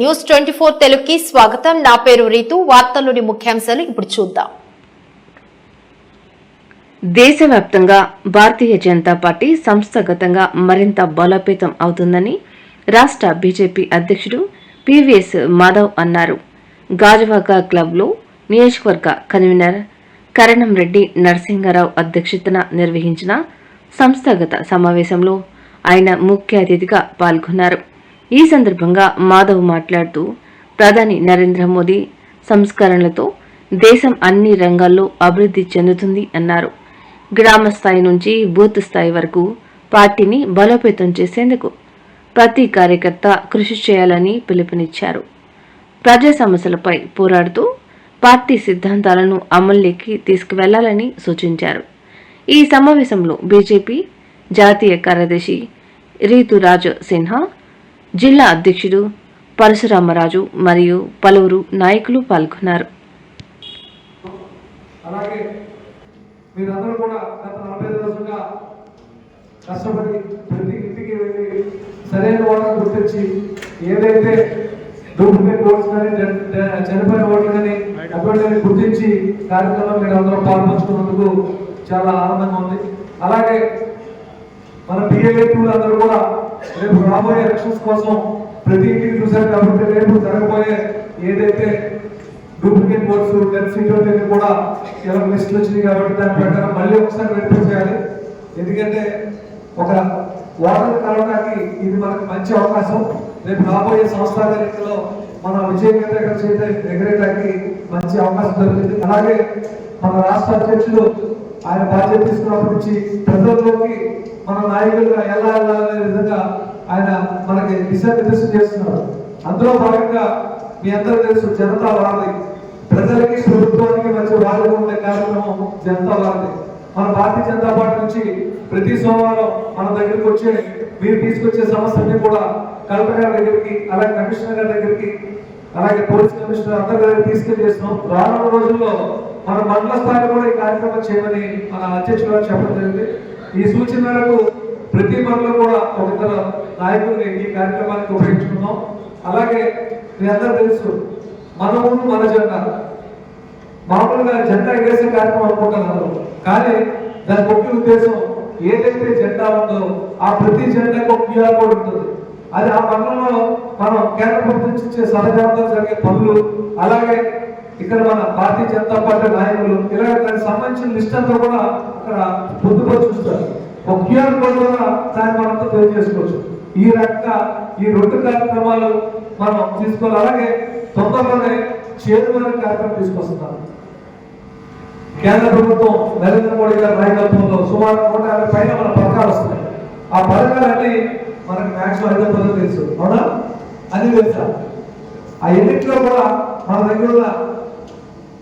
News 24 తెలుగుకి స్వాగతం. నా పేరు రీతు. వార్తల్లోని ముఖ్యాంశాలు ఇప్పుడు చూద్దాం. దేశవ్యాప్తంగా భారతీయ జనతా పార్టీ సంస్థాగతంగా మరింత బలోపేతం అవుతుందని రాష్ట్ర బీజేపీ అధ్యక్షుడు పివిఎస్ మాధవ్ అన్నారు. గాజువాక క్లబ్లో నియోజకవర్గ కన్వీనర్ కరణం రెడ్డి నరసింహారావు అధ్యక్షతన నిర్వహించిన సంస్థాగత సమావేశంలో ఆయన ముఖ్య అతిథిగా పాల్గొన్నారు. ఈ సందర్భంగా మాధవ్ మాట్లాడుతూ ప్రధాని నరేంద్ర మోదీ సంస్కరణలతో దేశం అన్ని రంగాల్లో అభివృద్ధి చెందుతుంది అన్నారు. గ్రామ స్థాయి నుంచి బూత్ స్థాయి వరకు పార్టీని బలోపేతం చేసేందుకు ప్రతి కార్యకర్త కృషి చేయాలని పిలుపునిచ్చారు. ప్రజా సమస్యలపై పోరాడుతూ పార్టీ సిద్ధాంతాలను అమల్లోకి తీసుకువెళ్లాలని సూచించారు. ఈ సమావేశంలో బీజేపీ జాతీయ కార్యదర్శి రీతురాజ్ సిన్హా, జిల్లా అధ్యక్షుడు పరశురామరాజు మరియు పలువురు నాయకులు పాల్గొన్నారు. అలాగే మీరందరూ కూడా గత 45 రోజులుగా కష్టపడి ప్రతి ఇంటికి వెళ్ళి సరైన ఓటర్లు గుర్తించి ఏదైతే డూప్లికేట్ ఓట్స్ కానీ చనిపోయిన ఓట్లు కానీ అటువంటి గుర్తించి కార్యక్రమం మీరు అందరూ పాల్పంచుకున్నందుకు చాలా ఆనందంగా ఉంది. అలాగే మన బిఎల్ఏ2 అందరూ కూడా రేపు రాబోయే ఎలక్షన్స్ కోసం ప్రతి ఇంటికి చూశారు కాబట్టి రేపు జరగబోయే ఏదైతే డూప్లికేట్ ఓట్స్ డెత్ సీట్ కూడా కేవలం లిస్టులు వచ్చినాయి కాబట్టి దాని ప్రకారం మళ్ళీ ఒకసారి వెరిఫై చేయాలి. ఎందుకంటే ఒక ఓటర్ కలవడానికి ఇది మనకు మంచి అవకాశం. రేపు రాబోయే సంస్థాగత ఎన్నికల్లో మన విజయకేంద్ర ఎగరేయడానికి మంచి అవకాశం దొరికింది. అలాగే మన రాష్ట్ర అధ్యక్షులు ఆయన బాధ్యత తీసుకున్నప్పటి నుంచి ప్రజల్లోకి మన నాయకులుగా ఎలా వెళ్ళాలనే విధంగా ఆయన మనకి దిశానిర్దేశం చేస్తున్నారు. అందులో భాగంగా మీ అందరూ తెలుసు జనతా వారధి, ప్రజలకి ప్రభుత్వానికి మధ్య వారధి ఉండే కార్యక్రమం జనతా వారధి. మన భారతీయ జనతా పార్టీ నుంచి ప్రతి సోమవారం మన దగ్గరికి వచ్చే మీరు తీసుకొచ్చే సమస్యల్ని కూడా కలెక్టర్ గారి దగ్గరికి, అలాగే కమిషనర్ గారి దగ్గరికి, అలాగే పోలీస్ కమిషనర్ అందరి దగ్గరికి తీసుకెళ్లి చేస్తున్నాం. రానున్న రోజుల్లో మన మండల స్థాయిలో కూడా ఈ కార్యక్రమం చేయమని మన అధ్యక్షులు గారు చెప్పడం జరిగింది. ఈ సూచన మేరకు ప్రతి మండలం కూడా ఒక ఇద్దరు నాయకుల్ని ఈ కార్యక్రమానికి ఉపయోగించుకుందాం. అలాగే మీ అందరూ తెలుసు మన ఊరు మన జెండా, మామూలుగా జెండా ఎగరేసే కార్యక్రమం అనుకుంటున్నారు. కానీ దాని ముఖ్య ఉద్దేశం ఏదైతే జెండా ఉందో ఆ ప్రతి జెండాకు ఒక క్యూఆర్ కోడ్ ఉంటుంది. అది ఆ మండలంలో మనం కేంద్ర ప్రభుత్వం ఇచ్చే సహజంగా జరిగే పనులు, అలాగే ఇక్కడ మన భారతీయ జనతా పార్టీ నాయకులు ఇలా దానికి సంబంధించిన లిస్ట్ అంతా కూడా అక్కడ పొందుపరిచి చూస్తారు. ఒక క్యూఆర్ కోడ్ ద్వారా దాన్ని మనంతా తెలియజేసుకోవచ్చు. ఈ రకంగా ఈ 2 కార్యక్రమాలు మనం తీసుకోవాలి. అలాగే తొందరలోనే చేరువైన కార్యక్రమం తీసుకొస్తున్నారు. కేంద్ర ప్రభుత్వం నరేంద్ర మోడీ గారి నాయకత్వంలో సుమారు 150 పైన మన పథకాలు వస్తున్నాయి. ఆ పథకాలన్నీ మనకి మ్యాక్సిమం 5 తెలుసు, అవునా? అది తెలుసా? ఆ ఎన్నికల్లో కూడా మన దగ్గర ఉన్న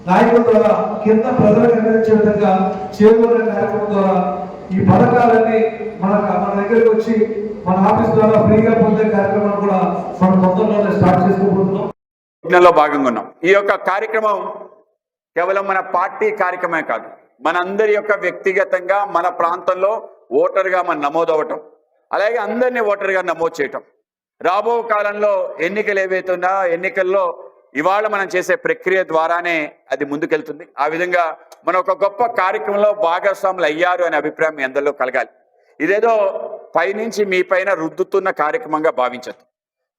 నాయకుల ద్వారా కింద ప్రజలకు అందించే విధంగా చేరువైన కార్యక్రమం ద్వారా ఈ పథకాలన్నీ మన దగ్గరికి వచ్చి మన ఆఫీస్ ద్వారా ఫ్రీగా పొందే కార్యక్రమాన్ని కూడా మనం తొందరలోనే స్టార్ట్ చేసుకోబోతున్నాం. యజ్ఞంలో భాగంగా ఉన్నాం. ఈ యొక్క కార్యక్రమం కేవలం మన పార్టీ కార్యక్రమే కాదు, మనందరి యొక్క వ్యక్తిగతంగా మన ప్రాంతంలో ఓటర్గా మనం నమోదవటం, అలాగే అందరినీ ఓటర్గా నమోదు చేయటం. రాబో కాలంలో ఎన్నికలు ఏవైతున్నా ఎన్నికల్లో ఇవాళ మనం చేసే ప్రక్రియ ద్వారానే అది ముందుకెళ్తుంది. ఆ విధంగా మన ఒక గొప్ప కార్యక్రమంలో భాగస్వాములు అయ్యారు అనే అభిప్రాయం మీ అందరిలో కలగాలి. ఇదేదో పైనుంచి మీ పైన రుద్దుతున్న కార్యక్రమంగా భావించద్దు.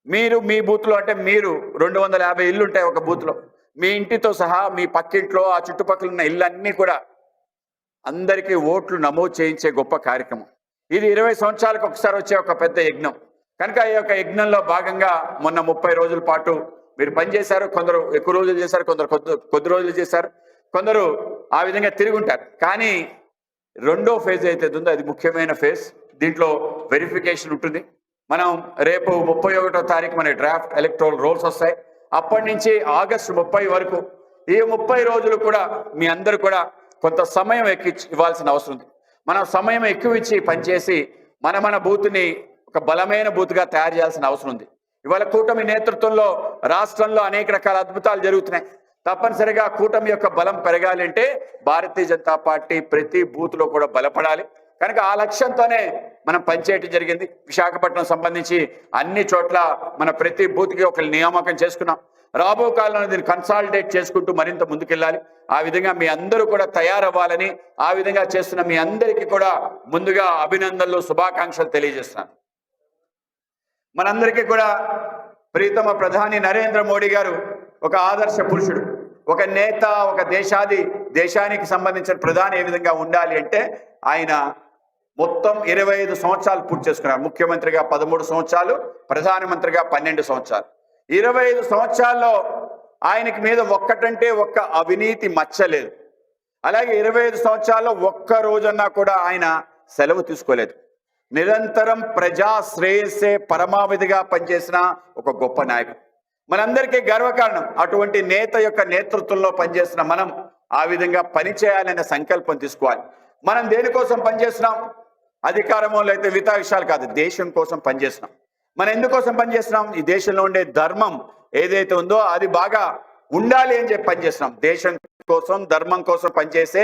మీరు మీ బూత్లో, అంటే మీరు 250 ఇళ్ళు ఉంటాయి ఒక బూత్లో, మీ ఇంటితో సహా మీ పక్కింట్లో ఆ చుట్టుపక్కల ఉన్న ఇళ్ళన్నీ కూడా అందరికీ ఓట్లు నమోదు చేయించే గొప్ప కార్యక్రమం. ఇది 20 సంవత్సరాలకు ఒకసారి వచ్చే ఒక పెద్ద యజ్ఞం కనుక ఈ యొక్క యజ్ఞంలో భాగంగా మొన్న 30 రోజుల పాటు మీరు పనిచేశారు. కొందరు ఎక్కువ రోజులు చేశారు, కొందరు కొద్ది రోజులు చేశారు, కొందరు ఆ విధంగా తిరిగి ఉంటారు. కానీ 2వ ఫేజ్ అయితే ఉందో అది ముఖ్యమైన ఫేజ్. దీంట్లో వెరిఫికేషన్ ఉంటుంది. మనం రేపు 31వ తారీఖు మన డ్రాఫ్ట్ ఎలక్టోరల్ రోల్స్ వస్తాయి. అప్పటి నుంచి ఆగస్టు 30 వరకు ఈ 30 రోజులు కూడా మీ అందరూ కూడా కొంత సమయం ఇవ్వాల్సిన అవసరం ఉంది. మనం సమయం ఎక్కువ ఇచ్చి పనిచేసి మన బూత్ని ఒక బలమైన బూత్గా తయారు చేయాల్సిన అవసరం ఉంది. ఇవాళ కూటమి నేతృత్వంలో రాష్ట్రంలో అనేక రకాల అద్భుతాలు జరుగుతున్నాయి. తప్పనిసరిగా కూటమి యొక్క బలం పెరగాలంటే భారతీయ జనతా పార్టీ ప్రతి బూత్లో కూడా బలపడాలి. కనుక ఆ లక్ష్యంతోనే మనం పనిచేయటం జరిగింది. విశాఖపట్నం సంబంధించి అన్ని చోట్ల మన ప్రతి బూత్కి ఒక నియామకం చేసుకున్నాం. రాబో కాలంలో దీన్ని కన్సాలిడేట్ చేసుకుంటూ మరింత ముందుకెళ్ళాలి. ఆ విధంగా మీ అందరూ కూడా తయారవ్వాలని, ఆ విధంగా చేస్తున్న మీ అందరికీ కూడా ముందుగా అభినందనలు, శుభాకాంక్షలు తెలియజేస్తున్నాను. మనందరికీ కూడా ప్రీతమ ప్రధాని నరేంద్ర మోడీ గారు ఒక ఆదర్శ పురుషుడు, ఒక నేత, ఒక దేశానికి సంబంధించిన ప్రధాని ఏ విధంగా ఉండాలి అంటే ఆయన మొత్తం 25 సంవత్సరాలు పూర్తి చేసుకున్నారు. ముఖ్యమంత్రిగా 13 సంవత్సరాలు, ప్రధానమంత్రిగా 12 సంవత్సరాలు. 25 సంవత్సరాల్లో ఆయనకి మీద ఒక్కటంటే ఒక్క అవినీతి మచ్చలేదు. అలాగే 25 సంవత్సరాల్లో ఒక్క రోజన్నా కూడా ఆయన సెలవు తీసుకోలేదు. నిరంతరం ప్రజా శ్రేయస్సే పరమావధిగా పనిచేసిన ఒక గొప్ప నాయకుడు, మనందరికీ గర్వకారణం. అటువంటి నేత యొక్క నేతృత్వంలో పనిచేసిన మనం ఆ విధంగా పనిచేయాలనే సంకల్పం తీసుకోవాలి. మనం దేనికోసం పనిచేస్తున్నాం? అధికారంలో అయితే మిగతా విషయాలు కాదు, దేశం కోసం పనిచేస్తున్నాం. మనం ఎందుకోసం పనిచేస్తున్నాం? ఈ దేశంలో ఉండే ధర్మం ఏదైతే ఉందో అది బాగా ఉండాలి అని చెప్పి పనిచేస్తున్నాం. దేశం కోసం, ధర్మం కోసం పనిచేసే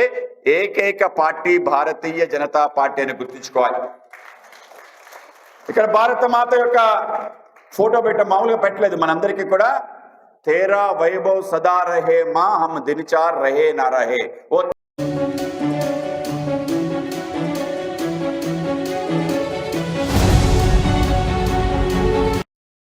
ఏకైక పార్టీ భారతీయ జనతా పార్టీ అని గుర్తుంచుకోవాలి. ఇక్కడ భారత మాత యొక్క ఫోటో మామూలుగా పెట్టలేదు, మనందరికీ కూడా తేరా వైభవ్ సదా రహే మా హమ్ దినచార్ రహే నా రహే.